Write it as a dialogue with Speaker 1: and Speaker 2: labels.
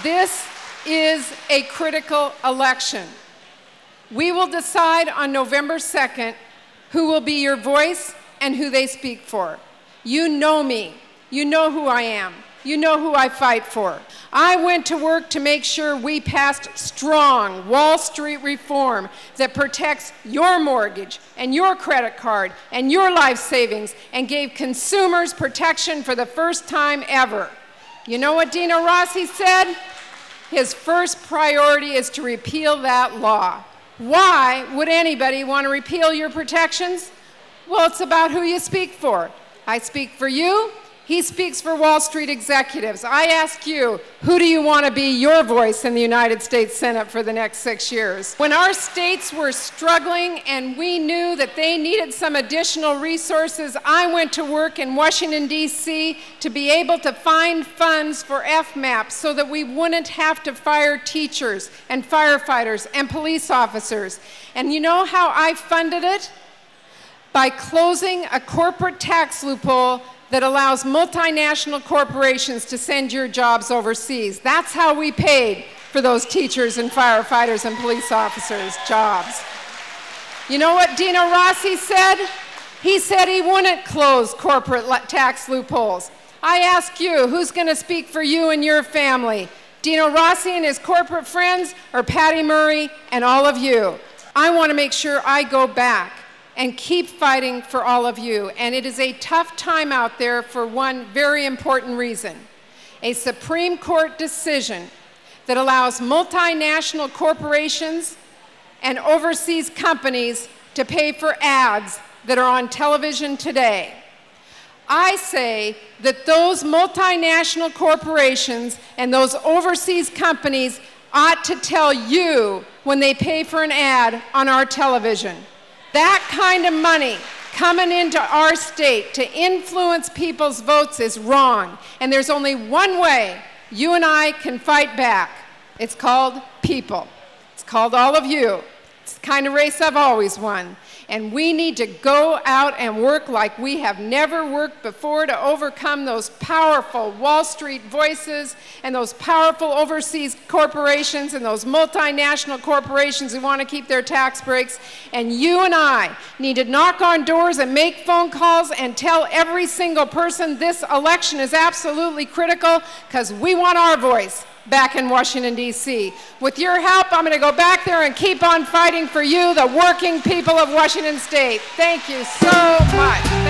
Speaker 1: This is a critical election. We will decide on November 2nd who will be your voice and who they speak for. You know me. You know who I am. You know who I fight for. I went to work to make sure we passed strong Wall Street reform that protects your mortgage and your credit card and your life savings and gave consumers protection for the first time ever. You know what Dino Rossi said? His first priority is to repeal that law. Why would anybody want to repeal your protections? Well, it's about who you speak for. I speak for you. He speaks for Wall Street executives. I ask you, who do you want to be your voice in the United States Senate for the next 6 years? When our states were struggling and we knew that they needed some additional resources, I went to work in Washington, D.C. to be able to find funds for FMAP so that we wouldn't have to fire teachers and firefighters and police officers. And you know how I funded it? By closing a corporate tax loophole that allows multinational corporations to send your jobs overseas. That's how we paid for those teachers and firefighters and police officers' jobs. You know what Dino Rossi said? He said he wouldn't close corporate tax loopholes. I ask you, who's going to speak for you and your family? Dino Rossi and his corporate friends, or Patty Murray and all of you? I want to make sure I go back and keep fighting for all of you. And it is a tough time out there for one very important reason. A Supreme Court decision that allows multinational corporations and overseas companies to pay for ads that are on television today. I say that those multinational corporations and those overseas companies ought to tell you when they pay for an ad on our television. That kind of money coming into our state to influence people's votes is wrong. And there's only one way you and I can fight back. It's called people. It's called all of you. It's the kind of race I've always won. And we need to go out and work like we have never worked before to overcome those powerful Wall Street voices and those powerful overseas corporations and those multinational corporations who want to keep their tax breaks. And you and I need to knock on doors and make phone calls and tell every single person this election is absolutely critical because we want our voice back in Washington, D.C. With your help, I'm going to go back there and keep on fighting for you, the working people of Washington State. Thank you so much.